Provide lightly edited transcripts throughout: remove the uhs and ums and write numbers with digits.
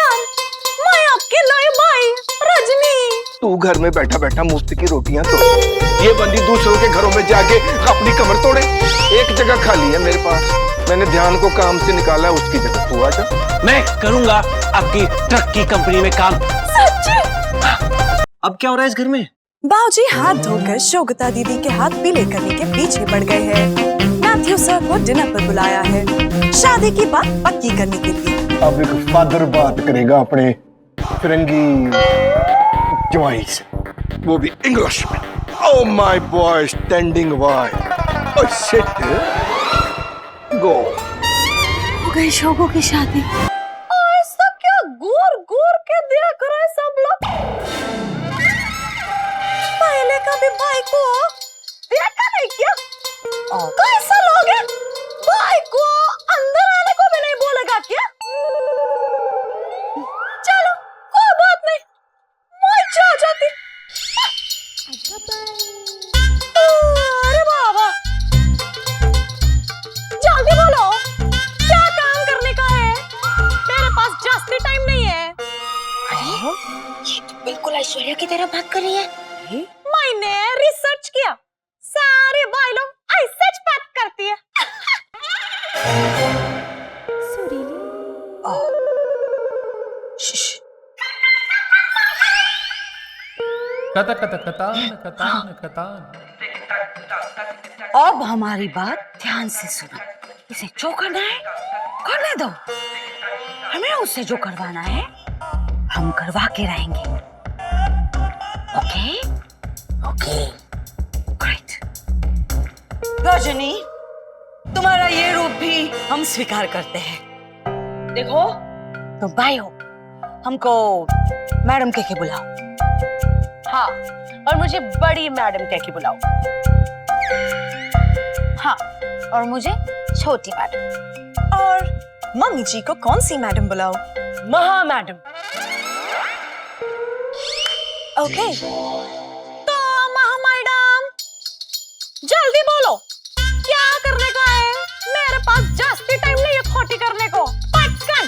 नमस्कार, मैं आपकी नई भाई रजनी। तू घर में बैठा बैठा मुफ्त की रोटियां तो ये बंदी दूसरों के घरों में जाके अपनी कमर तोड़े। एक जगह खाली है मेरे पास, मैंने ध्यान को काम से निकाला है, उसकी जगह तू आ जा। मैं करूंगा आपकी ट्रक की कंपनी में काम। सच्ची? अब क्या हो रहा है इस घर में? बाबूजी हाथ धोकर शोगता दीदी के हाथ पीले करने के पीछे पड़ गए हैं। मैथ्यू सर को डिनर पर बुलाया है शादी की बात पक्की करने के लिए। अब एक फादर बात करेगा अपने फिरंगी जवाई से, वो भी इंग्लिश में। Oh my boy standing by. Oh shit. Go. हो गई शोगो की शादी। ऐसा क्या घूर घूर के दिया करे सब लोग। पहले कभी भाई को देखा नहीं क्या? कैसा लोग हैं? भाई को अंदर आने को भी नहीं बोलेगा क्या? चलो कोई बात नहीं, मैं जा जाती। अरे बाबा, जल्दी बोलो, क्या काम करने का है? मेरे पास जास्ती टाइम नहीं है। अरे ये तो बिल्कुल ऐश्वर्या की तरह बात कर रही है। मैंने रिसर्च किया, सारे भाई लोग ऐसे ही बात करती है। कता कता कतान कतान कतान। अब हमारी बात ध्यान से सुनो। इसे जो करना है करने दो, हमें उससे जो करवाना है हम करवा के रहेंगे। Okay okay great. रजनी, तुम्हारा ये रूप भी हम स्वीकार करते हैं। देखो तुम भाई हो, हमको मैडम कह के बुलाओ। हाँ, और मुझे बड़ी मैडम कह के बुलाओ। हाँ, और मुझे छोटी मैडम। और मम्मी जी को कौन सी मैडम बुलाओ? महा मैडम। ओके, तो महा मैडम जल्दी बोलो, क्या करने का है? मेरे पास जास्ती टाइम नहीं है खोटी करने को। पटकन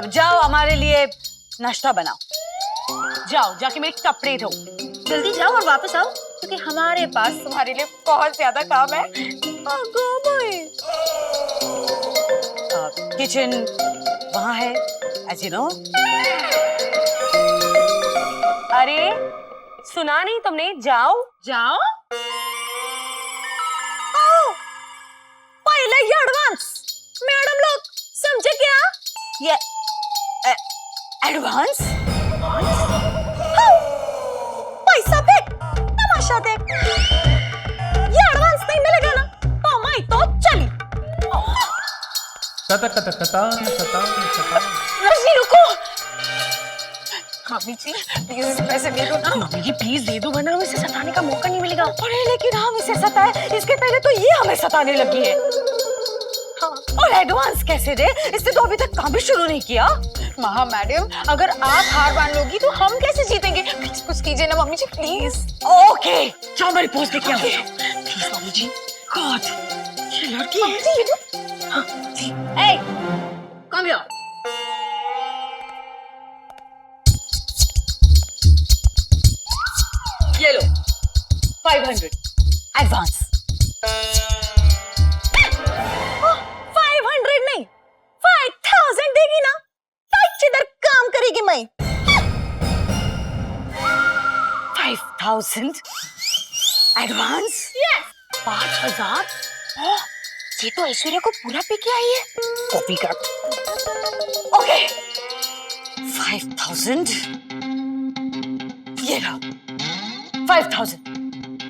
जाओ हमारे लिए नाश्ता बनाओ। जाओ जाके मेरे कपड़े धो। जल्दी जाओ और वापस आओ, क्योंकि हमारे पास तुम्हारे लिए बहुत ज्यादा काम है। अगो भाई, किचन वहाँ है, as you know। अरे सुना नहीं तुमने? जाओ जाओ। पहले ये एडवांस मैडम लोग समझे क्या? ये एडवांस पैसा फेंक, तमाशा देख। ये एडवांस नहीं मिलेगा ना तो मैं तो चली। कता कता कतान कतान कतान। रजनी रुको। मम्मी जी प्लीज इसे पैसे दे दो ना। मम्मी जी प्लीज दे दो, वरना हमें इसे सताने का मौका नहीं मिलेगा। अरे लेकिन हम इसे सताए इसके पहले तो ये हमें सताने लगी है। हाँ, और एडवांस कैसे दे? इससे तो अभी तक काम भी शुरू नहीं किया। महा मैडम, अगर आप हार मान लोगी तो हम कैसे जीतेंगे? प्लीज कुछ कीजिए ना मम्मी जी, प्लीज। ओके, जाओ मेरी पोस्ट लेके आओ। Please mummy ji. गॉड, ये लड़की है। Hey, come here. ये लो 500 एडवांस। 500 नहीं, 5000 देगी ना तो इधर काम करेगी मैं। 5000 एडवांस? Yes. 5000? ये तो ऐश्वर्या को पूरा पी के आई है। कॉपी कर। ओके, 5000 ये लो 5000।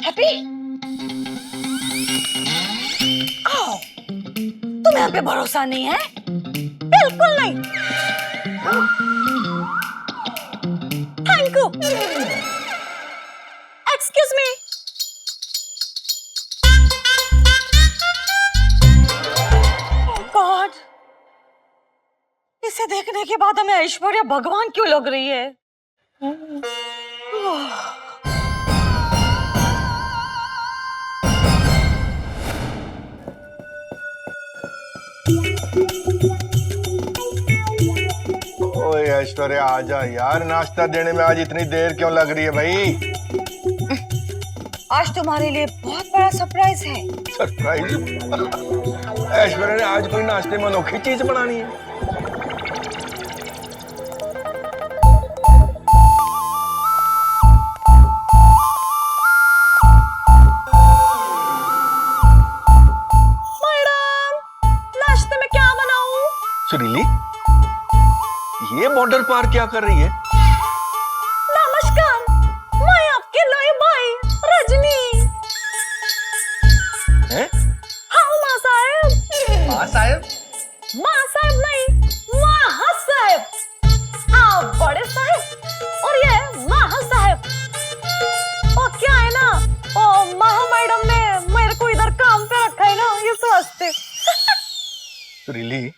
हैप्पी? तुम्हें हम पे भरोसा नहीं है? बिल्कुल नहीं। Thank you. Excuse me. God, इसे देखने के बाद हमें ऐश्वर्या भगवान क्यों लग रही है? ऐश्वर्या आ जा यार, नाश्ता देने में आज इतनी देर क्यों लग रही है भाई? आज तुम्हारे लिए बहुत बड़ा सरप्राइज है। सरप्राइज? ऐश्वर्या ने आज कोई नाश्ते में अनोखी चीज बनानी है। मैडम, नाश्ते में क्या बनाऊं? सुरीली, ये बॉर्डर पार क्या कर रही है? नमस्कार, मैं आपकी लोई भाई रजनी। हैं? हाँ माँ साहब। हाँ साहब। माँ साहब नहीं, माँ साहब। आप बड़े साहब और ये माँ साहब। और क्या है ना, ओ महा मैडम ने मेरे को इधर काम पे रखा है ना, इस वास्ते। सुरीली,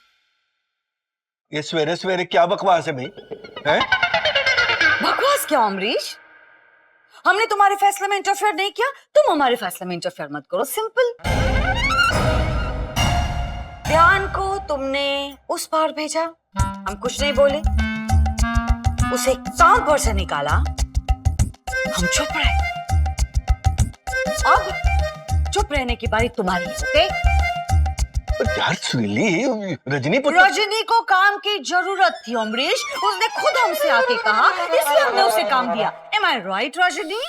ये सवेरे सवेरे क्या बकवास है भाई? हैं? बकवास क्या अमरीश? हमने तुम्हारे फैसले में इंटरफेयर नहीं किया, तुम हमारे फैसले में इंटरफेयर मत करो, सिंपल। ध्यान को तुमने उस पार भेजा, हम कुछ नहीं बोले, उसे काम पर से निकाला, हम चुप रहे। अब चुप रहने की बारी तुम्हारी है, ओके? यार सुरीली, रजनी रजनी को काम की जरूरत थी अमरीश, उसने खुद हमसे आके कहा, इसलिए हमने उसे काम दिया। Am I right, Rajni?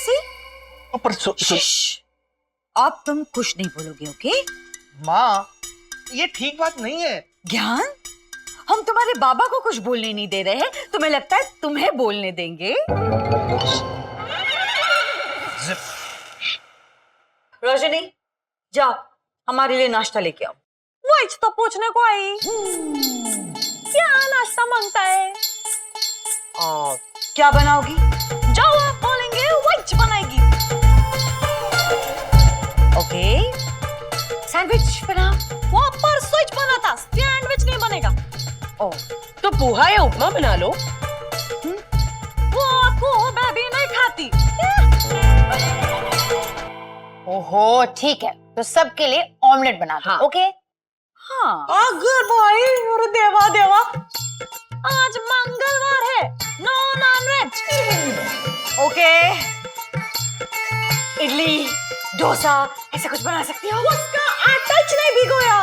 See? पर अब तुम कुछ नहीं बोलोगे, ओके? माँ, ये ठीक बात नहीं है। ज्ञान, हम तुम्हारे बाबा को कुछ बोलने नहीं दे रहे, तुम्हें लगता है तुम्हें बोलने देंगे? रजनी, जाओ हमारे लिए नाश्ता लेके आओ। वही तो पूछने को आई, क्या नाश्ता मांगता है? क्या बनाओगी? जाओ आप बोलेंगे वही बनाएगी। ओके, सैंडविच बनाओ। वो परसों ही बना था, सैंडविच नहीं बनेगा। ओ, तो पोहा या उपमा बना लो। वो पोहा बेबी नहीं खाती। ओहो ठीक है, तो सबके लिए ऑमलेट बना दो। हाँ। ओके? हाँ। अगर भाई, अरे देवा देवा, आज मंगलवार है, no non veg. Okay, idli, dosa, ऐसा कुछ बना सकती हो? उसका आटा ही नहीं भिगोया।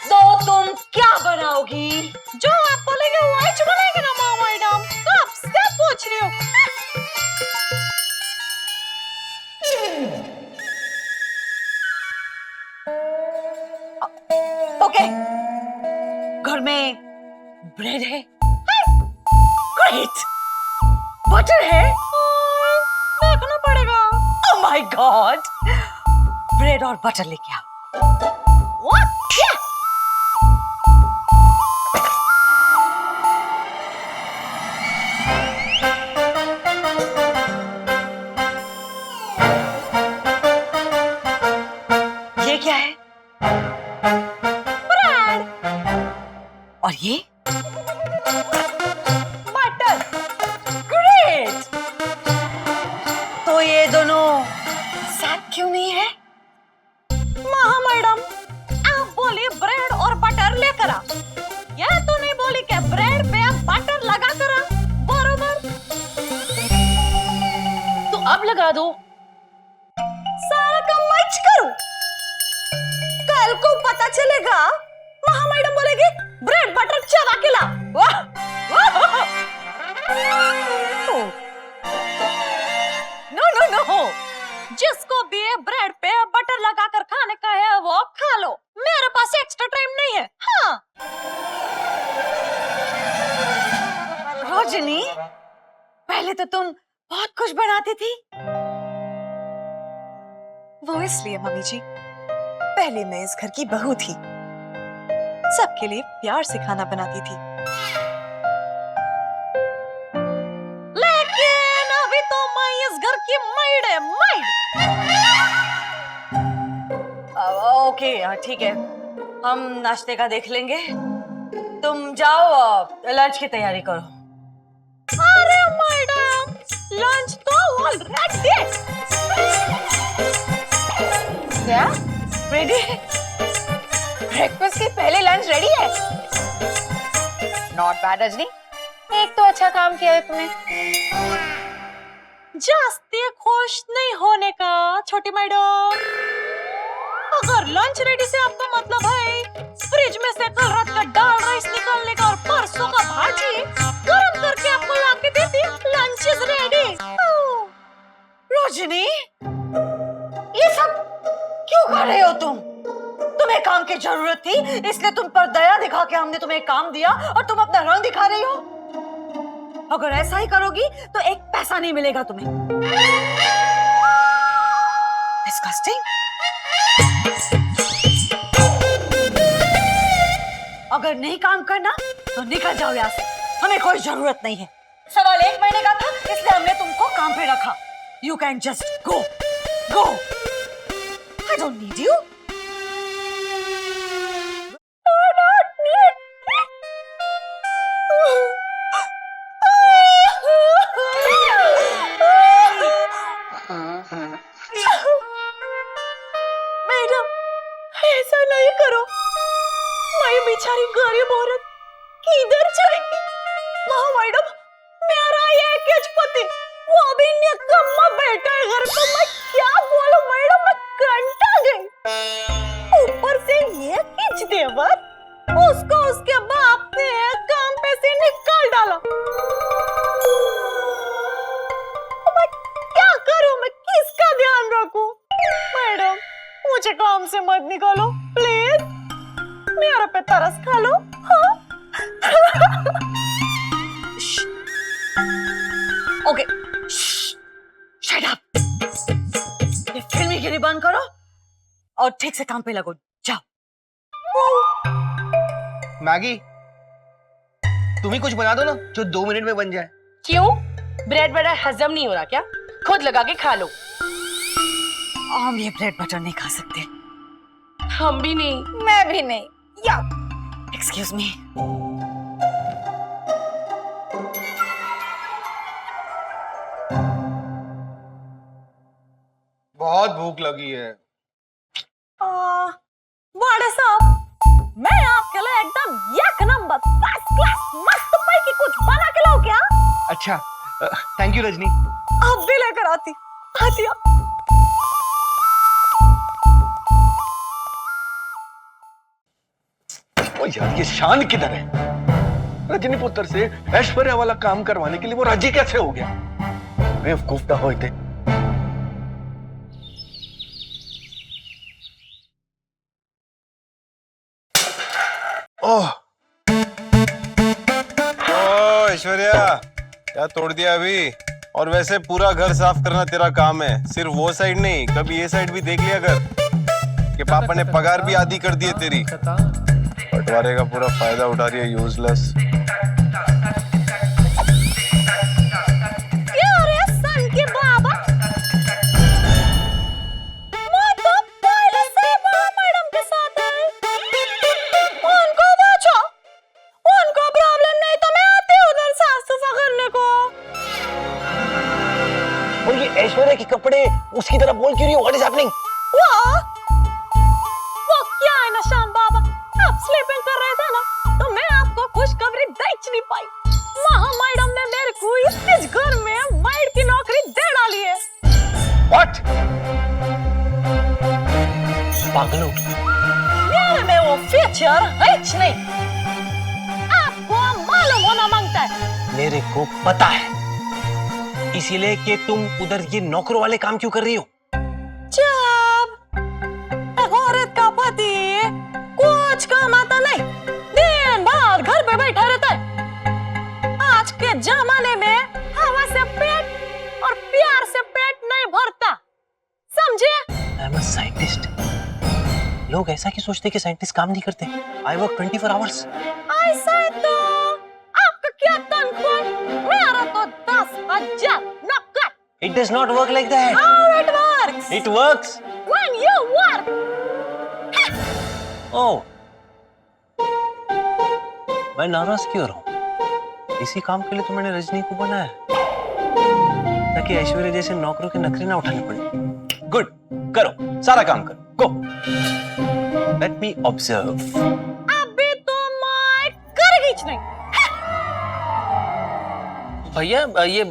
तो तुम क्या बनाओगी? जो आप बोलेंगे वही बनेगा ना माँ मैडम। कब से पूछ रही हो? ओके, घर में ब्रेड है, ग्रेट, बटर है, देखना पड़ेगा। ओह माय गॉड, ब्रेड और बटर लेके आओ। What? Yeah. ये क्या है? ब्रेड, और ये? बटर। ग्रेट, तो ये दोनों साथ क्यों नहीं है? महा मैडम, आप बोली ब्रेड और बटर लेकर आ। ये तो नहीं बोली कि ब्रेड पे बटर लगा कर आ। बरोबर। तो अब लगा दो। सारा काम मैं करूं। कल को पता चलेगा, महा मैडम बोलेगी ब्रेड बटर चबा के ला। वाह! नो नो नो, जिसको भी ये ब्रेड पे बटर लगाकर खाने का है वो खा लो, मेरे पास एक्स्ट्रा टाइम नहीं है। हाँ। रजनी, पहले तो तुम बहुत कुछ बनाती थी। वो इसलिए मम्मी जी, पहले मैं इस घर की बहू थी, सबके लिए प्यार से खाना बनाती थी। लेकिन अभी तो मैं इस घर की मेड है, मेड। ओके, ठीक है, हम नाश्ते का देख लेंगे, तुम जाओ लंच की तैयारी करो। अरे मैडम, लंच तो ऑलरेडी क्या? रेडी? ब्रेकफास्ट के पहले लंच रेडी है? नॉट बैड रजनी, एक तो अच्छा काम किया है तुमने। जास्ती खुश नहीं होने का छोटी मैडम। अगर लंच रेडी से आपका मतलब है फ्रिज में से कल रात का दाल राइस निकालने का और परसों का भाजी गरम करके आपको लाके देती, लंच इज रेडी। रोशनी, ये सब क्यों कर रहे हो तुम? तुम्हें काम की जरूरत थी, इसलिए तुम पर दया दिखा के हमने तुम्हें काम दिया और तुम अपना रंग दिखा रही हो। अगर ऐसा ही करोगी तो एक पैसा नहीं मिलेगा तुम्हें। डिस्गस्टिंग। अगर नहीं काम करना तो निकल जाओ यहाँ से, हमें कोई जरूरत नहीं है। सवाल 1 महीने का था, इसलिए हमने तुमको काम पे रखा। You can just go. Go. I don't need you. Madam, ऐसा नहीं करो। मैं बेचारी गरीब औरत किधर जाएगी? वहाँ मैडम, मेरा एक एज पति वो अभी निकम्मा बैठा है घर पे। मैं क्या बोलूं मैडम, मैं कंटा गई। ऊपर से ये खींच देवर, उसको उसके बाप ने काम पे से निकाल डाला। मैं क्या करूं, मैं किसका ध्यान रखूं? मैडम, मुझे काम से मत निकालो प्लीज, मेरा पे तरस खा लो। हाँ? Okay, shut up. ये फिल्मीगिरी बंद करो और ठीक से काम पे लगो। जाओ। मैगी, तुम ही कुछ बना दो ना जो 2 मिनट में बन जाए। क्यों? ब्रेड बटर हजम नहीं हो रहा क्या? खुद लगा के खा लो। हम ये ब्रेड बटर नहीं खा सकते। हम भी नहीं। मैं भी नहीं। या एक्सक्यूज मी। बहुत भूख लगी है। बड़े साहब, मैं आपके लिए एकदम एक नंबर फर्स्ट क्लास मस्त पैकी कुछ बना के लाऊं क्या? अच्छा, थैंक यू रजनी। आप भी लेकर आती आप। ओ यार, ये शान किधर है? रजनी पुत्र से ऐश्वर्या वाला काम करवाने के लिए वो राजी कैसे हो गया? बेवकूफ ना होते। ओह, ऐश्वर्या, क्या तोड़ दिया अभी? और वैसे पूरा घर साफ करना तेरा काम है, सिर्फ वो साइड नहीं, कभी ये साइड भी देख लिया कर। कि पापा ने पगार भी आधी कर दी है तेरी। बंटवारे का पूरा फायदा उठा रही है, यूजलेस। और ये ऐश्वर्या के कपड़े उसकी तरह बोल क्यों रही हो? What is happening? वो क्या है ना श्याम बाबा, आप स्लीपिंग कर रहे थे ना, तो मैं आपको खुशखबरी दे नहीं पाई। वहाँ मैडम ने मेरे को इस घर में माइड की नौकरी दे डाली है। What? पागल हो? मेरे में वो फ्यूचर है नहीं, आपको मालूम होना मांगता है। मेरे को पता है, इसीलिए कि तुम उधर ये नौकरों वाले काम क्यों कर रही हो? जब एक औरत का पति कुछ कमाता नहीं, दिन भर घर पे बैठा रहता है। आज के जमाने में हवा से पेट और प्यार से पेट नहीं भरता, समझे? आई एम अ साइंटिस्ट। लोग ऐसा क्यों सोचते हैं कि साइंटिस्ट काम नहीं करते? I work 24 hours. ऐसा है तो आपका क्या तनख्वाह? मेरा तो 10,000 नौकर। It does not work like that. How it works? It works. When you work. Oh. मैं नाराज क्यों रहूं? इसी काम के लिए तो मैंने रजनी को बनाया, ताकि ऐश्वर्या जैसे नौकरों के नखरे ना उठाने पड़े। गुड, करो, सारा काम करो। गो। Let me observe. अभी तो मैं करेगी नहीं। भैया ये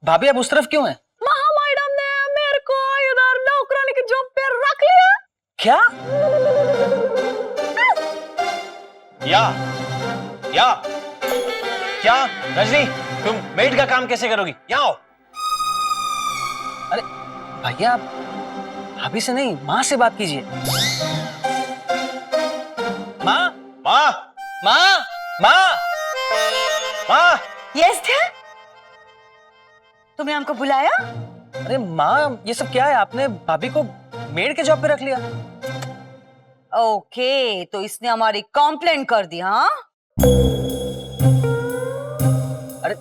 भाभी आप उस तरफ क्यों हैं? महा मैडम ने मेरे को इधर नौकरानी की जॉब पे रख लिया। क्या? या क्या रजनी, तुम मेड का काम कैसे करोगी? यहाँ आओ। अरे भैया भाभी से नहीं, माँ से बात कीजिए। माँ माँ माँ माँ माँ, यस थे? तुमने हमको बुलाया? अरे माँ ये सब क्या है? आपने भाभी को मेड के जॉब पे रख लिया। ओके, तो इसने हमारी कंप्लेंट कर दी, हाँ? अरे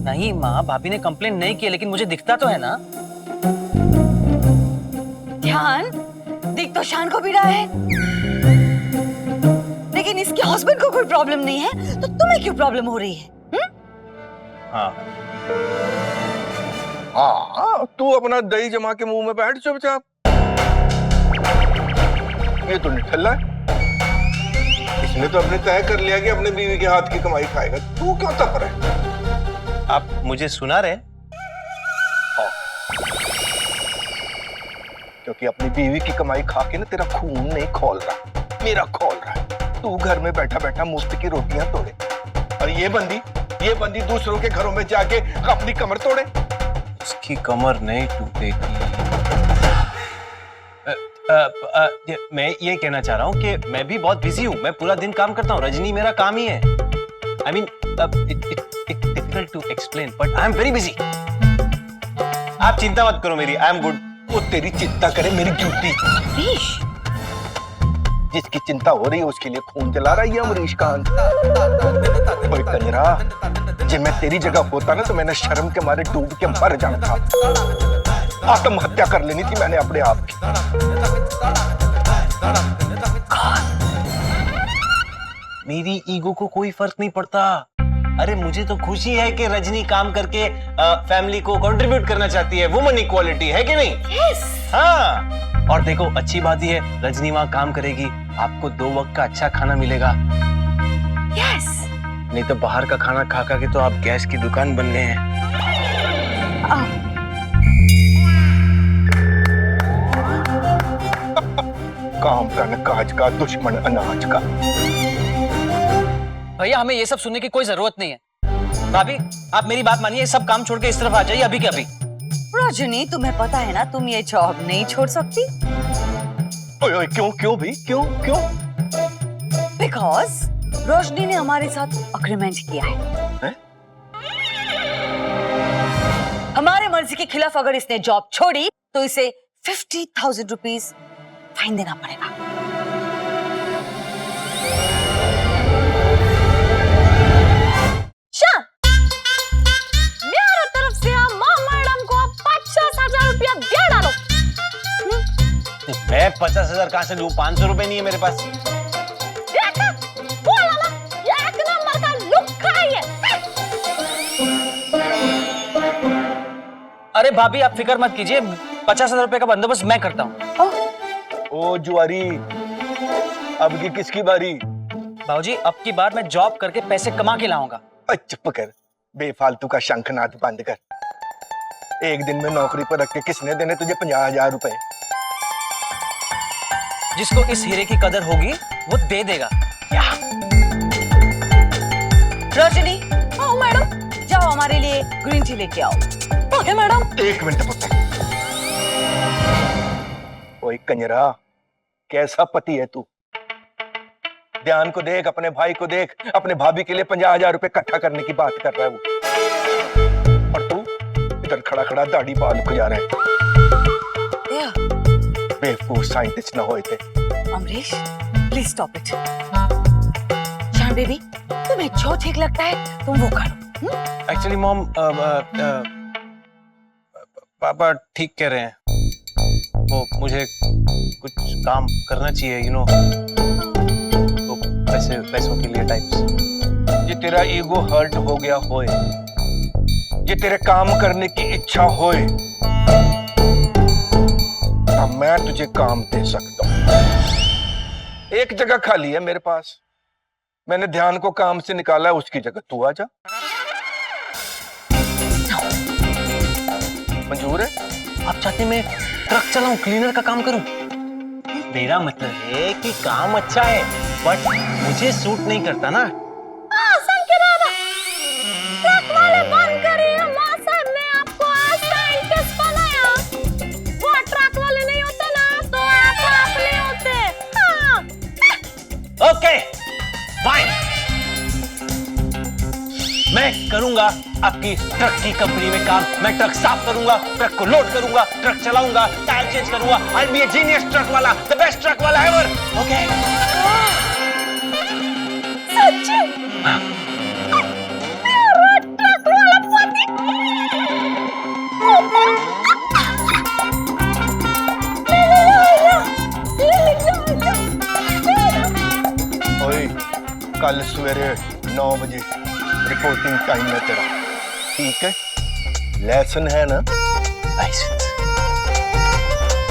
नहीं माँ, भाभी ने कंप्लेंट नहीं की, लेकिन मुझे दिखता तो है ना। ध्यान दिख तो शान को भी रहा है, लेकिन इसके हस्बैंड को कोई प्रॉब्लम नहीं है, तो तुम्हें क्यों प्रॉब्लम हो रही है? हाँ हाँ, तू अपना दही जमा के मुंह में बैठ चुपचाप। ये तो निठल्ला है। इसने तो अपने तय कर लिया कि अपने बीवी के हाथ की कमाई खाएगा। तू क्यों तप रहा है? आप मुझे सुना रहे? क्योंकि अपनी बीवी की कमाई खा के ना तेरा खून नहीं खोल रहा, मेरा खोल रहा है। तू घर में बैठा बैठा मुफ्त की रोटियां तोड़े, और ये बंदी दूसरों के घरों में जाके अपनी कमर तोड़े। उसकी कमर नहीं टूटेगी। मैं ये कहना चाह रहा हूँ कि मैं भी बहुत बिजी हूँ, मैं पूरा दिन काम करता हूँ। रजनी मेरा काम ही है। I mean, it's difficult to explain, but I am very busy. आप चिंता मत करो मेरी, I am good. वो तेरी चिंता करे मेरी जूती। जिसकी चिंता हो रही है उसके लिए खून जला रहा है अमरीश खान। कोई कंजरा, जब मैं तेरी जगह होता ना तो मैंने शर्म के मारे डूब के मर जाता। आत्महत्या कर लेनी थी मैंने अपने आप की। मेरी ईगो को कोई फर्क नहीं पड़ता। अरे मुझे तो खुशी है कि रजनी काम करके फैमिली को कंट्रीब्यूट करना चाहती है। वुमन इक्वालिटी है कि नहीं? Yes. हाँ, और देखो अच्छी बात ही है, रजनी वहां काम करेगी, आपको 2 वक्त का अच्छा खाना मिलेगा। Yes. नहीं तो बाहर का खाना खा खा के तो आप गैस की दुकान बन गए हैं। काम का न काज का, दुश्मन अनाज का। भैया हमें ये सब सुनने की कोई जरूरत नहीं है। भाभी आप मेरी बात मानिए, सब काम छोड़ के इस तरफ आ जाइए अभी के अभी। रजनी, तुम्हें पता है ना तुम ये जॉब नहीं छोड़ सकती। ओए क्यों भी क्यों? बिकॉज रोशनी ने हमारे साथ अग्रीमेंट किया है। हमारे मर्जी के खिलाफ अगर इसने जॉब छोड़ी तो इसे 50,000 रुपीज फाइन देना पड़ेगा। शान, मेरे तरफ से आप माँ मैडम को 50,000 रुपया दे डालो। मैं 50,000 कहां से दूं? 500 रुपए नहीं है मेरे पास। देखा? बोला ना, एक नंबर का लुक्खा है ये। अरे भाभी आप फिक्र मत कीजिए, 50,000 रुपए का बंदोबस्त मैं करता हूँ। ओ जुआरी, अब की किसकी बारी? बाबूजी अब की बार मैं जॉब करके पैसे कमा के लाऊंगा। चुप कर, बेफालतू का शंखनाद बंद कर। एक दिन में नौकरी पर रख के किसने देने तुझे 50,000 रुपए? जिसको इस हीरे की कदर होगी वो दे देगा। रोशनी, आओ मैडम, जाओ हमारे लिए ग्रीन टी लेके आओ। Okay madam. 1 मिनट पुत्र। ओए कंजरा, कैसा पति है तू? ध्यान को देख, अपने भाई को देख, अपने भाभी के लिए 50,000 रुपए इकट्ठा करने की बात कर रहा है वो, और तू इधर खड़ा खड़ा दाढ़ी बाल खुजा रहा है। बेवकूफ साइंटिस्ट ना होए थे। Amrish, please stop it. शान बेबी, तुम्हें जो ठीक लगता है तुम वो करो। एक्चुअली मॉम, पापा ठीक कह रहे हैं। वो मुझे कुछ काम करना चाहिए, यू नो, तो पैसों के लिए टाइप्स। ये तेरा ईगो हर्ट हो गया होए, ये तेरे काम करने की इच्छा होए, अब मैं तुझे काम दे सकता हूं। एक जगह खाली है मेरे पास, मैंने ध्यान को काम से निकाला है, उसकी जगह तू आ जा। मंजूर है? आप चाहते मैं ट्रक चलाऊं, क्लीनर का काम करूं? मेरा मतलब है कि काम अच्छा है बट मुझे सूट नहीं करता ना। संके दादा, ट्रक वाले बंद करिए। माँ साहब ने आपको आज साइंटिस्ट बनाया। वो ट्रक वाले नहीं होते ना तो आप नहीं होते। हाँ। ओके फाइन, मैं करूंगा आपकी ट्रक की कंपनी में काम। मैं ट्रक साफ करूंगा, ट्रक को लोड करूंगा, ट्रक चलाऊंगा, टायर चेंज करूंगा। आई बी ए जीनियस ट्रक वाला, द बेस्ट ट्रक वाला एवर। ओके सच्ची? हाँ। मेरा ट्रक वाला पति। ओए, कल सवेरे 9 बजे रिपोर्टिंग टाइम है तेरा, ठीक है? लेसन है ना? लाइसेंस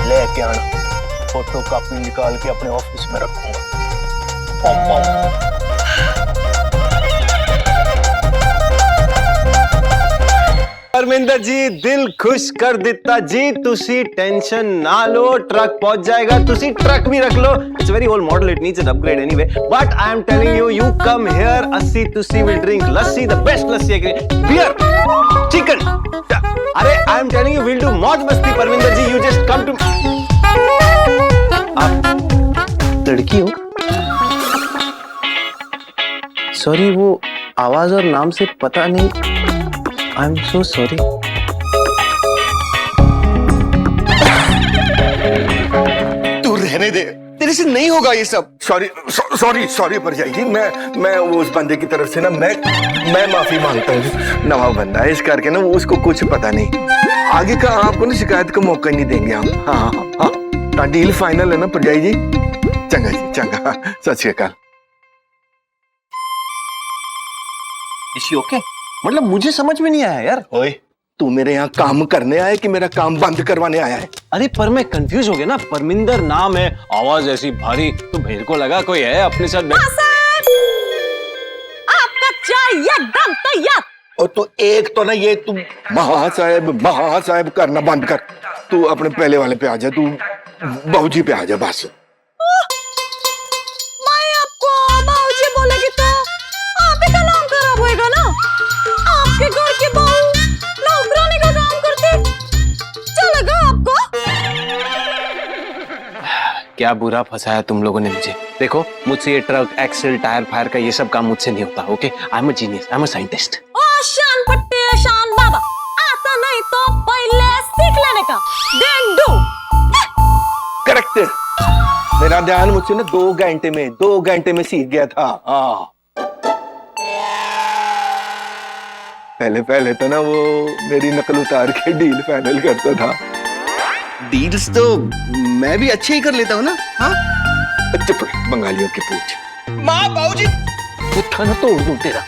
लेके आना, फोटो कॉपी निकाल के अपने ऑफिस में रखूंगा। पम पम। परमिंदर जी दिल खुश कर दिता जी, तुसी टेंशन ना लो, ट्रक पहुंच जाएगा, तुसी ट्रक भी रख लो। It's very old model, it needs an upgrade anyway, but I am telling you, you come here, अस्सी तुसी will drink lassi, the best lassi, beer, chicken. अरे I am telling you, will do मौज मस्ती Parminder ji, you just come too. आप लड़की हो? Sorry, वो आवाज और नाम से पता नहीं। I am so sorry. तू रहने दे, तेरे से नहीं होगा ये सब। सॉरी परजाई जी, मैं वो उस बंदे की तरफ से ना मैं माफी मांगता हूँ। नवा बंदा है, इस करके ना उसको कुछ पता नहीं। आगे का आपको ना शिकायत का मौका नहीं देंगे हम। हाँ, डील फाइनल है ना परजाई जी? चंगा जी, चंगा, सत श्री अकाल। इसी ओके? मतलब मुझे समझ में नहीं आया यार। ओए, तू मेरे यहाँ काम करने आया कि मेरा काम बंद करवाने आया है? अरे पर मैं कंफ्यूज हो गया ना, परमिंदर नाम है, आवाज ऐसी भारी, तो मेरे को लगा कोई है अपने साथ। आपका चाय एकदम तैयार। और तू एक तो ना ये तू महासाहेब करना बंद कर। तू अपने पहले वाले पे आ जा, तू बाबूजी पे आ जा बस। मैं आपको बाबूजी बोलेगी तो आप ही का नाम खराब होएगा ना। आपके घर की बहू नौकरानी का काम करती, चलेगा आपको? क्या बुरा फंसाया तुम लोगों ने मुझे। देखो, मुझसे ये ट्रक, एक्सेल, टायर फायर का ये सब काम मुझसे नहीं होता। Okay, I am a genius, I am a scientist. ओ शान पट्टी शान बाबा, आता नहीं तो पहले सीख लेने का, देन डू। करेक्ट, मेरा ध्यान मुझसे ना 2 घंटे में सीख गया था। हाँ, पहले तो ना वो मेरी नकल उतार के डील फाइनल करता था। डील्स तो मैं भी अच्छे ही कर लेता हूँ ना। हाँ, चुप रह, बंगालियों की पूछ। माँ बाबूजी, पुट्ठा ना तोड़ दूं तेरा।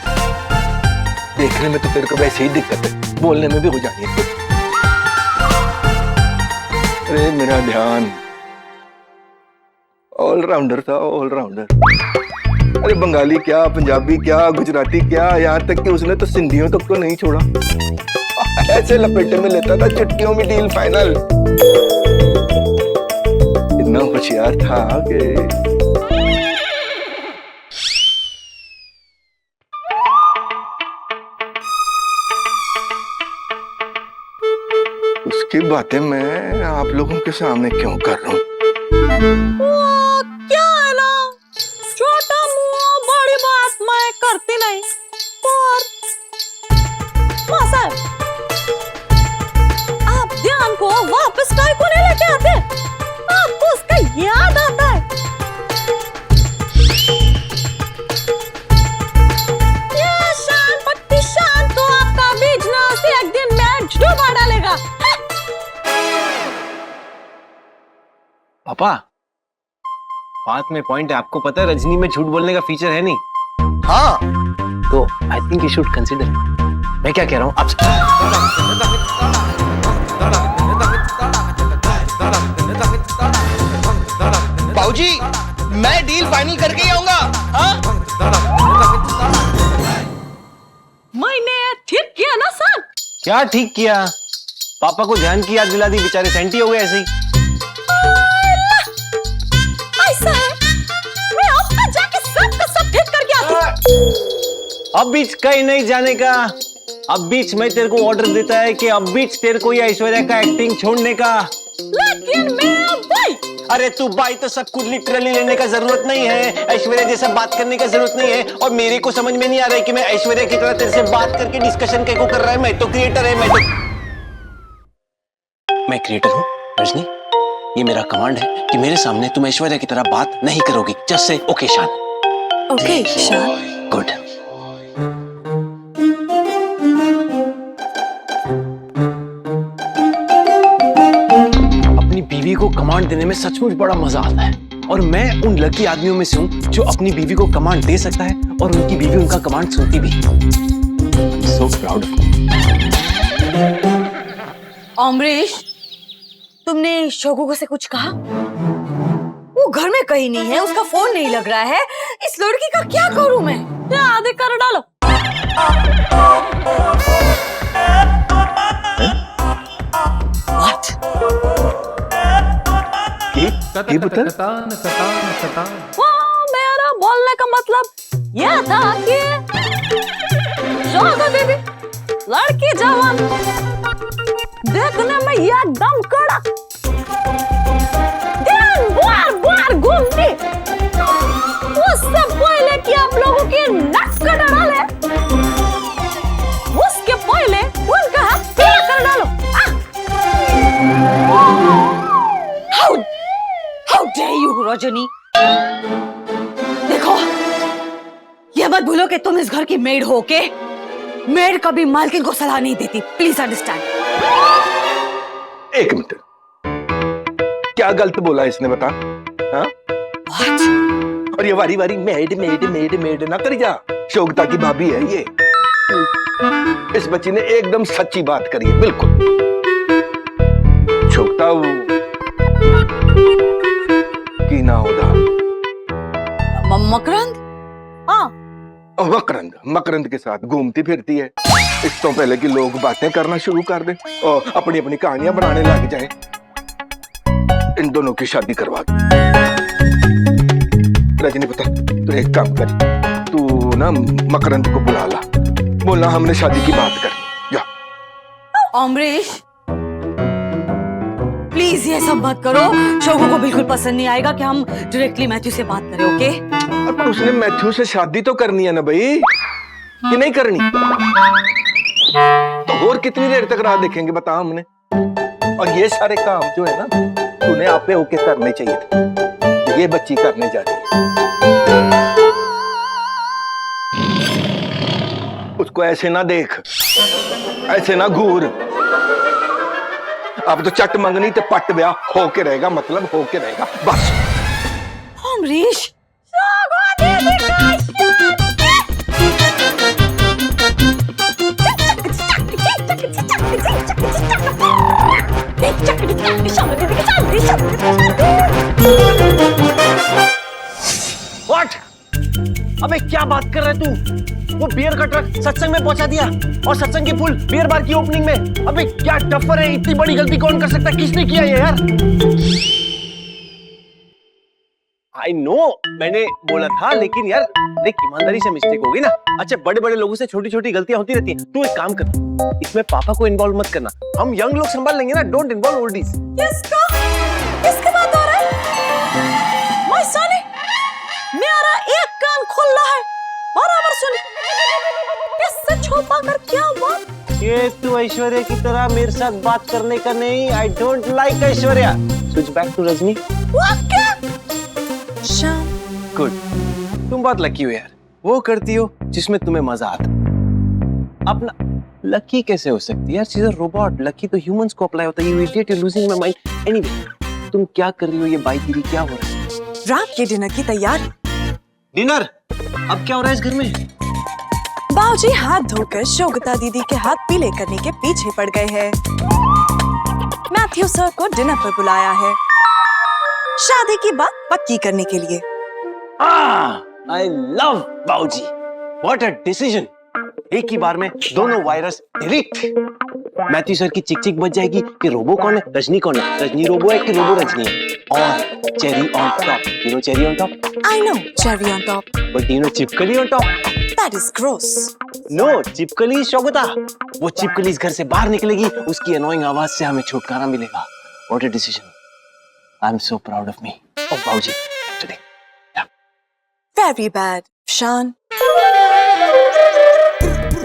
देखने में तो तेरे को वैसे ही दिक्कत है, बोलने में भी हो जानी है। अरे मेरा ध्यान ऑलराउंडर था, ऑलराउंडर। अरे बंगाली क्या, पंजाबी क्या, गुजराती क्या, यहाँ तक कि उसने तो सिंधियों तक तो नहीं छोड़ा। ऐसे लपेटे में लेता था चुटकियों में डील फाइनल। इतना होशियार था कि उसकी बातें मैं आप लोगों के सामने क्यों कर रहा हूँ? वो क्या है ना, छोटा मुंह बड़ी बात मैं करती नहीं। और माँ साहब, आप ध्यान को वापस काय को नहीं लेके आते? आपको उसका याद आता है? ये शान पट्टी शान तो आपका बिजनेस एक दिन में डुबा डालेगा। पापा, बात में पॉइंट है। आपको पता है रजनी में झूठ बोलने का फीचर है नहीं। हाँ, तो I think you should consider. मैं क्या कह रहा हूँ आप बाबूजी, मैं डील फाइनल करके ही आऊंगा। हाँ, मैंने ठीक किया ना सर? क्या ठीक किया? पापा को ध्यान की याद दिला दी, बेचारे सेंटी हो गए ऐसे ही। ऐसा है, मैं अब जाके सब का सब ठीक करके आती। अब बीच कहीं नहीं जाने का। अब बीच मैं तेरे को ऑर्डर देता है कि अब बीच तेरे को ये ऐश्वर्या का एक्टिंग छोड़ने का। लेकिन मैं भाई, अरे तू बाई तो सब कुछ लिटरली लेने का जरूरत नहीं है, ऐश्वर्या जैसा बात करने का जरूरत नहीं है। और मेरे को समझ में नहीं आ रहा है कि मैं ऐश्वर्या की तरह तेरे से बात करके डिस्कशन कैसे कर रहा है। मैं तो क्रिएटर है, मैं क्रिएटर हूँ रजनी। ये मेरा कमांड है कि मेरे सामने तुम ऐश्वर्या की तरह बात नहीं करोगी। जस्ट से ओके शान। ओके शान। गुड। अपनी बीवी को कमांड देने में सचमुच बड़ा मजा आता है, और मैं उन लकी आदमियों में से हूं जो अपनी बीवी को कमांड दे सकता है और उनकी बीवी उनका कमांड सुनती भी। So proud. अमरीश, तुमने शोगू से कुछ कहा? वो घर में कहीं नहीं है, उसका फोन नहीं लग रहा है। इस लड़की का क्या करूं मैं? आधे कर डालो। What? ये बता। मेरा बोलने का मतलब यह था कि शोगू दीदी लड़की जवान, देखने में एकदम कड़क, ध्यान बार घूमती। उससे पहले कि आप लोगों के नट्स का डाले, उसके पहले उनका हाथ पीला कर डालो। How dare you, Rajni? देखो, ये मत भूलो कि तुम इस घर की मेड हो के। मेड कभी मालकिन को सलाह नहीं देती। Please understand. एक मिनट, क्या गलत बोला इसने बता? हाँ? और ये वारी वारी मेड मेड मेड मेड ना करी जा। शोगता की भाभी है ये। इस बच्ची ने एकदम सच्ची बात करी है, बिल्कुल। शोगता की ना होगा मकरंद? हाँ, मकरंद, मकरंद के साथ घूमती फिरती है। इससे पहले कि लोग बातें करना शुरू कर दें और अपनी अपनी कहानियां बनाने लग जाए, इन दोनों की शादी करवा दो। रजनी पता, तू एक काम कर, तू ना मकरंद को बुला ला, बोलना हमने शादी की बात करनी। जा। अमरीश, प्लीज ये सब मत करो। शोगू को बिल्कुल पसंद नहीं आएगा कि हम डायरेक्टली मैथ्यू से बात करें, ओके? पर उसने मैथ्यू से शादी तो करनी है ना भाई, कि नहीं करनी? तो और कितनी देर तक राह देखेंगे बता हमने? और ये सारे काम जो है ना, तूने आपे होके करने चाहिए था। ये बच्ची करने जा रही है। उसको ऐसे ना देख, ऐसे ना घूर। अब तो चट मंगनी ते पट ब्याह होके रहेगा, मतलब होके रहेगा बस। अमरीश, What? अबे क्या बात कर रहा है तू? वो बियर का ट्रक सत्संग में पहुंचा दिया और सत्संग की फुल बियर बार की ओपनिंग में। अबे क्या टफर है, इतनी बड़ी गलती कौन कर सकता है? किसने किया ये यार? आई नो, मैंने बोला था, लेकिन यार देख, ईमानदारी से मिस्टेक हो गई ना। अच्छा, बड़े बड़े लोगों से छोटी छोटी गलतियां होती रहती हैं। तू एक काम कर, इसमें पापा को इन्वॉल्व मत करना, हम यंग लोग संभाल लेंगे ना। Don't involve oldies. किसकी बात हो रहा है? मैं सुनी, मेरा एक कान खुला है, बराबर सुनी। इससे छुपा कर क्या बात? ये तू ऐश्वर्या की तरह मेरे साथ बात करने का नहीं। I don't like Aishwarya. Switch back to Rajni. शाम। गुड, तुम बहुत लकी हो यार, वो करती हो जिसमें तुम्हें मजा आता। अपना लकी कैसे हो सकती है यार? She is a robot. Lucky तो ह्यूमंस को अप्लाई होता है। You idiot, you losing my mind. Anyway, तुम क्या कर रही हो? ये बाई दीदी क्या हो रहा है? रात के डिनर की तैयारी। डिनर? अब क्या हो रहा है इस घर में? बाबूजी हाथ धोकर शोगता दीदी के हाथ पीले करने के पीछे पड़ गए हैं। मैथ्यू सर को डिनर पर बुलाया है, शादी की बात पक्की करने के लिए। आई लव बाबूजी। What a decision. एक ही बार में दोनों वायरस डिलीट। मैथ्यू सर की चिक चिक बच जाएगी कि रोबो कौन है, रजनी कौन है, रजनी रोबो है कि रोबो रजनी है। और cherry on top, you know cherry on top? I know cherry on top. But you know चिपकली on top? That is gross. No, चिपकली शोगता। वो चिपकली इस घर से बाहर निकलेगी, उसकी अनोइंग आवाज से हमें छुटकारा मिलेगा। What a decision. I'm so proud of me. Oh, बाबूजी, today. Very bad. शान,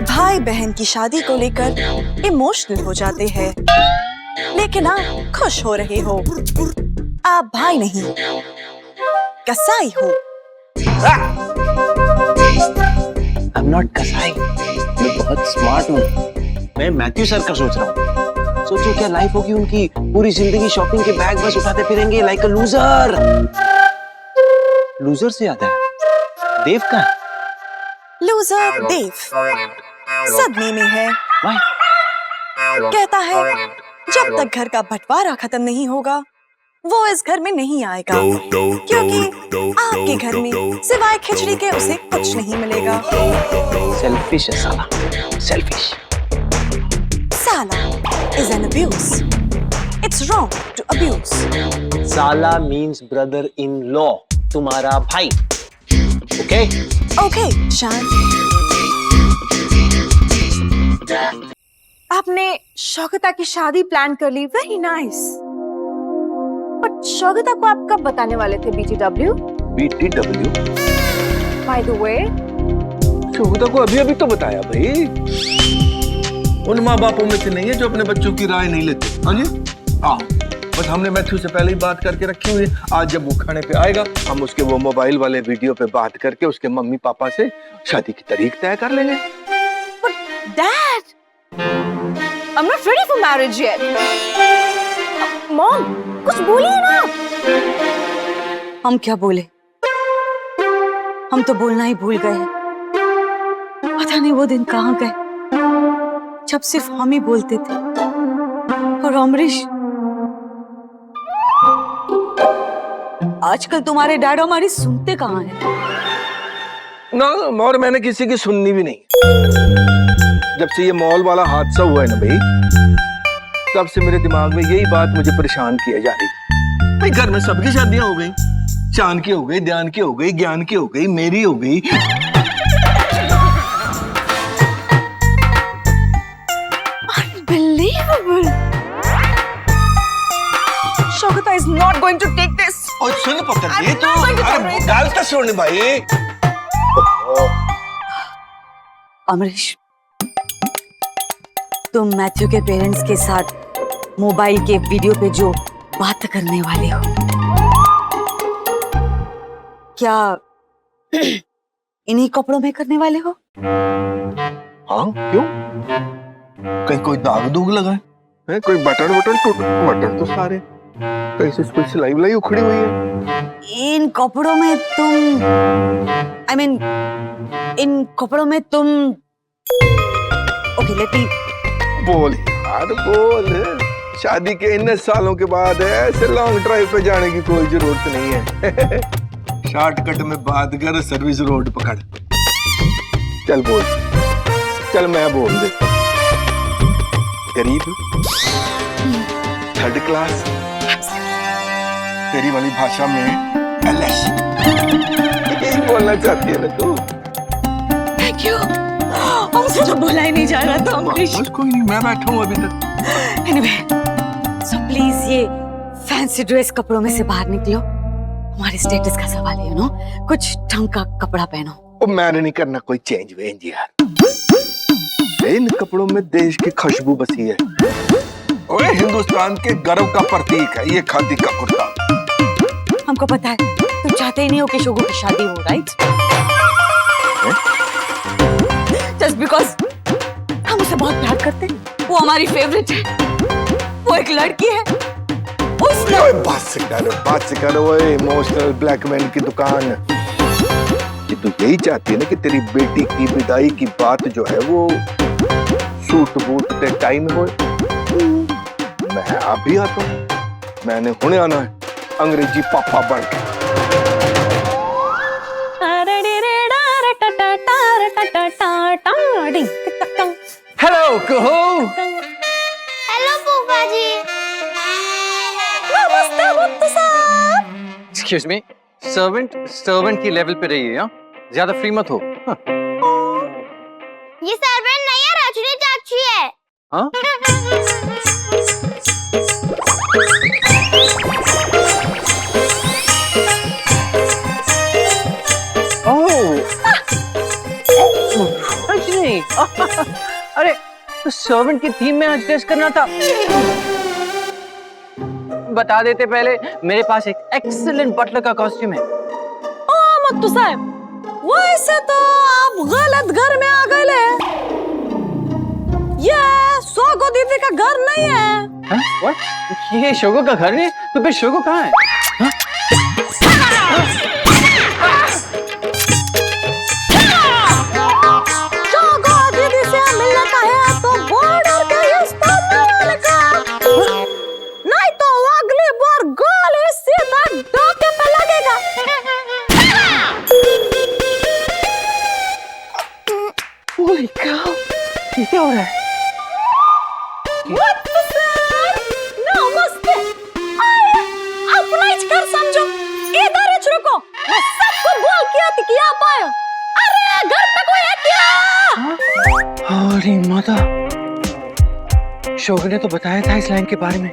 भाई बहन की शादी को लेकर इमोशनल हो जाते हैं, लेकिन आप खुश हो रहे हो। आप भाई नहीं, कसाई हो। I'm not कसाई, मैं बहुत स्मार्ट हूँ। मैं मैथ्यू सर का सोच रहा हूँ। सोचो क्या लाइफ होगी उनकी, पूरी जिंदगी शॉपिंग के बैग बस उठाते फिरेंगे लाइक अ लूजर। लूजर से याद है, देव का है? लूजर देव सदमे में है। Why? कहता है जब तक घर का बंटवारा खत्म नहीं होगा वो इस घर में नहीं आएगा, क्योंकि आपके घर में सिवाय खिचड़ी के उसे कुछ नहीं मिलेगा। सेल्फिश है साला, सेल्फिश। साला is an abuse. It's wrong to abuse. साला means brother in law, तुम्हारा भाई। Okay? Okay, शान। आपने शौकता की शादी प्लान कर ली, वेरी नाइस। बट शौकता को आप कब बताने वाले थे BTW? BTW? By the way, शोगता को अभी अभी तो बताया भाई। उन माँ बापों में से नहीं है जो अपने बच्चों की राय नहीं लेते। हाँ जी, हाँ, बस हमने मैथ्यू से पहले ही बात करके रखी हुई है। आज जब वो खाने पे आएगा हम उसके वो मोबाइल वाले वीडियो पे बात करके उसके मम्मी पापा से शादी की तारीख तय कर लेंगे। but Dad, I'm not ready for marriage yet. Mom, कुछ बोलिए ना। हम क्या बोले? हम तो बोलना ही भूल गए। पता नहीं वो दिन कहाँ गए जब सिर्फ हम ही बोलते थे। और अमरीश, आजकल तुम्हारे डैड हमारी सुनते कहाँ हैं? ना, और मैंने किसी की सुननी भी नहीं। जब से ये मॉल वाला हादसा हुआ है ना भाई, तब से मेरे दिमाग में यही बात मुझे परेशान किया जा रही। भाई घर में सबकी शादियां हो गई, चांद की हो गई, ध्यान की हो गई, ज्ञान की हो गई, मेरी हो गई। Unbelievable. Shogata is not going to take this. और सुन पकड़ ये तो, I'm not going to अरे tolerate गाल तो सुन भाई। अमरीश, तुम मैथ्यू के पेरेंट्स के साथ मोबाइल के वीडियो पे जो बात करने वाले हो, क्या इन्हीं कपड़ों में करने वाले हो? हाँ, क्यों? कहीं कोई दाग दूग लगा है? कोई बटन बटन तो सारे कहीं से कोई सिलाई विलाई उखड़ी हुई है। इन कपड़ों में तुम, I mean, इन कपड़ों में तुम, ओके लेट मी, बोल यार बोल। शादी के इन सालों के बाद ऐसे लॉन्ग ड्राइव पे जाने की कोई जरूरत नहीं है। शॉर्टकट में बात कर, सर्विस रोड पकड़। चल बोल, चल मैं बोल दे। गरीब, थर्ड क्लास, तेरी वाली भाषा में LS यही बोलना चाहती है ना तू? Thank you. हमसे तो बोला ही नहीं जा रहा था अमरीश। बस कोई नहीं, मैं बैठा हूँ अभी तक। एनीवे, सो प्लीज ये फैंसी ड्रेस कपड़ों में से बाहर निकलो। हमारे स्टेटस का सवाल है, यू नो, कुछ ढंग का कपड़ा पहनो। ओ मैंने नहीं करना कोई चेंज वेंज यार। इन कपड़ों में देश की खुशबू बसी है। ओए हिंदुस्तान के गर्व का प्रतीक है ये खादी का कुर्ता। हमको पता है तुम चाहते ही नहीं हो कि शोगो की शादी हो, राइट? जस्ट बिकॉज हम उसे बहुत प्यार करते हैं, वो हमारी फेवरेट है, वो एक लड़की है। ओए बात से कर ओए इमोशनल ब्लैकमेल की दुकान। कि तू यही चाहती है ना कि तेरी बेटी की विदाई की बात जो है वो सूट बूट ते टाइम हो। मैं अभी आता हूँ, मैंने हुणे आना है अंग्रेजी पापा बन के। हेलो कहो एक्सक्यूज मी, सर्वेंट की लेवल पे रहिए, हाँ? ज्यादा फ्री मत हो। हाँ? ये सर्वेंट नहीं है, रजनी चाची है। हाँ? रजनी, अरे तो सर्वेंट की थीम में आज ड्रेस करना था। बता देते पहले, मेरे पास एक एक्सीलेंट बटलर का कॉस्ट्यूम है। ओ मत्तू साहब, वैसे तो आप गलत घर में आ गए ले। ये शोगो दीदी का घर नहीं है। What? ये शोगो का घर नहीं? तो फिर शोगो कहाँ है? हाँ? शोगो दीदी से मिलने का है तो बॉर्डर के इस पार मिलने का। नहीं तो अगली बार गोली सीधा डोके पे लगेगा। Holy cow! ये क्या हो रहा है? What the fuck? नमस्ते। आए, अपना ही घर समझो। इधर ही रुको। मैं सबको बोल के आती कि आप आए। अरे घर पे कोई है क्या? अरे माता, शोगो ने तो बताया था इस लाइन के बारे में,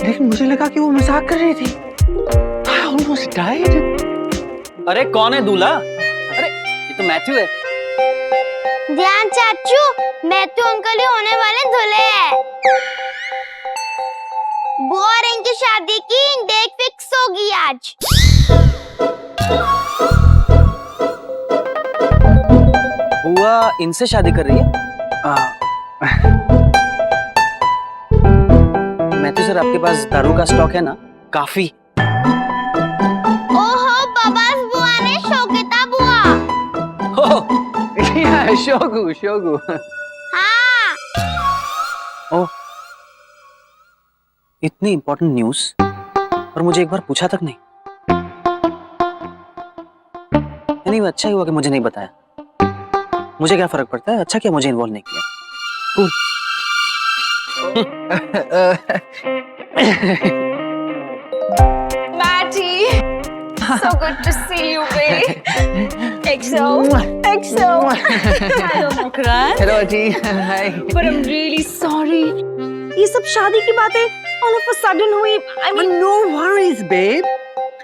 लेकिन मुझे लगा कि वो मजाक कर रही थी। I almost died. अरे कौन है दूल्हा? अरे ये तो मैथ्यू है। ध्यान चाचू, मैथ्यू अंकल ही होने वाले दूल्हे हैं। बुआ और इनकी शादी की डेट फिक्स होगी आज। बुआ इनसे शादी कर रही है? मैथ्यू सर, आपके पास दारू का स्टॉक है ना? काफी। ओहो, बाबास बुआ ने शोगिता बुआ। शोगु शोगु। हाँ। ओह, इतनी इंपॉर्टेंट न्यूज़ और मुझे एक बार पूछा तक नहीं। नहीं, अच्छा ही हुआ कि मुझे नहीं बताया। मुझे क्या फर्क पड़ता है, अच्छा क्या मुझे इन्वॉल्व नहीं किया। Cool. Matty, so good to see you, babe. XO. Hello, Mukran. Hello जी, hi. But I'm really sorry. ये सब शादी की बातें all of a sudden हुई। I mean, no worries, babe.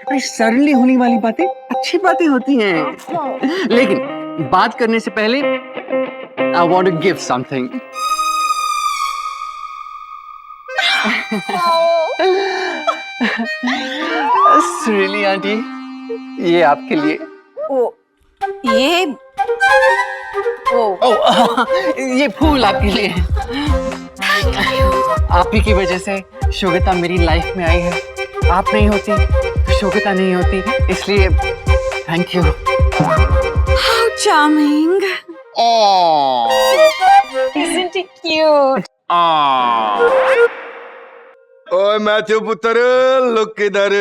अरे सडनली होने वाली बातें अच्छी बातें होती हैं। लेकिन बात करने से पहले I want to give something. really, aunty, ये आपके लिए। ये ये फूल आपके लिए। आप ही की वजह से शोगिता मेरी लाइफ में आई है। आप नहीं होती तो शोगिता नहीं होती, इसलिए thank you. how charming. Isn't he cute? ओए मैथ्यू पुत्र, लुक इधर।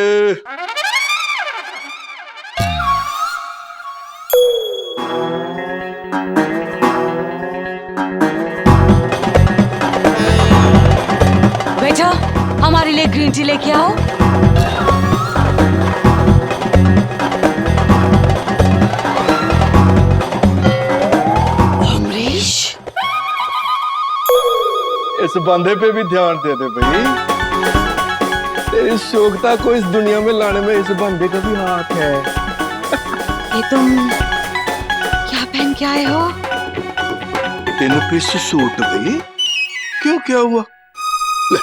बेटा, हमारे लिए ग्रीन टी लेके आओ। अमरीश, इस बंदे पे भी ध्यान दे दे भाई। तेरी शोकता को इस दुनिया में लाने में इस बंदे का भी हाथ है। ये तुम क्या पहन के आए हो? 3 पीस सूट भाई। क्यों, क्या हुआ? ले,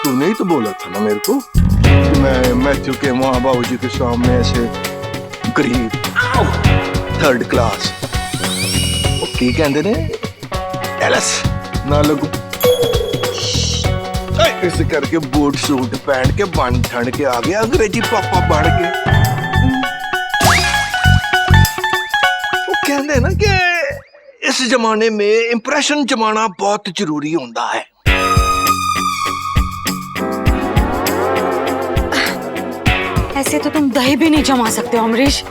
तूने ही तो बोला था ना मेरे को कि मैं मैथ्यू के माँ बाबूजी के सामने ऐसे गरीब 3rd क्लास की कहते ने एलस ना लगू। इस करके बूट सूट पहन के बन ठंड के आ गया अंग्रेजी पापा बन के। वो कहते ना कि इस जमाने में इंप्रेशन जमाना बहुत जरूरी होता है। ऐसे तो तुम दही भी नहीं जमा सकते अमरीश।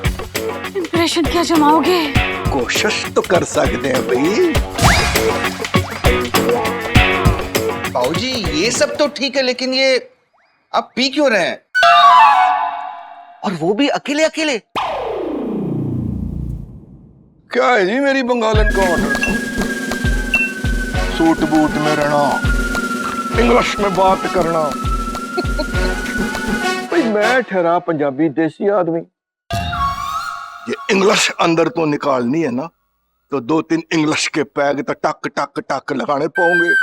इंप्रेशन क्या जमाओगे? कोशिश तो कर सकते हैं भाई। बाबूजी, ये सब तो ठीक है, लेकिन ये आप पी क्यों रहे हैं? और वो भी अकेले अकेले। क्या है जी मेरी बंगालन का ऑर्डर? सूट बूट में रहना, इंग्लिश में बात करना। भाई मैं ठहरा पंजाबी देसी आदमी, ये इंग्लिश अंदर तो निकालनी है ना, तो 2-3 इंग्लिश के पैग तो टक टक टक लगाने पाओगे।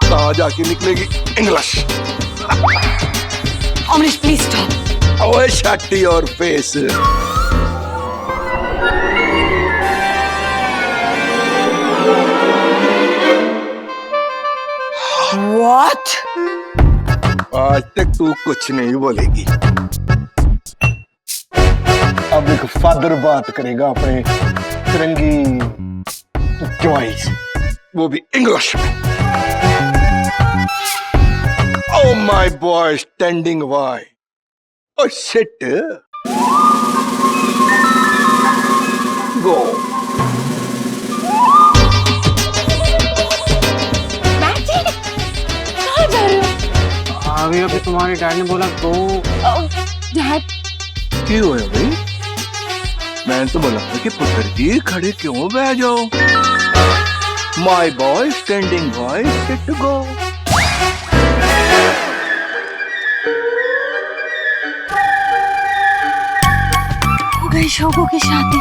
कहाँ जाके निकलेगी इंग्लिश? Amrish please stop. ओए शट योर फेस। व्हाट? आज तक तू कुछ नहीं बोलेगी। अब एक फादर बात करेगा अपने फिरंगी जवाई से, वो भी इंग्लिश में। Oh my boy standing by. Oh shit. Go. अभी तुम्हारे डैड ने बोला गो। डैड क्यों है भाई? मैं तो बोला था कि पुत्र जी खड़े क्यों बह जाओ। My boy standing by, set to go. हो गई शोभू की शादी।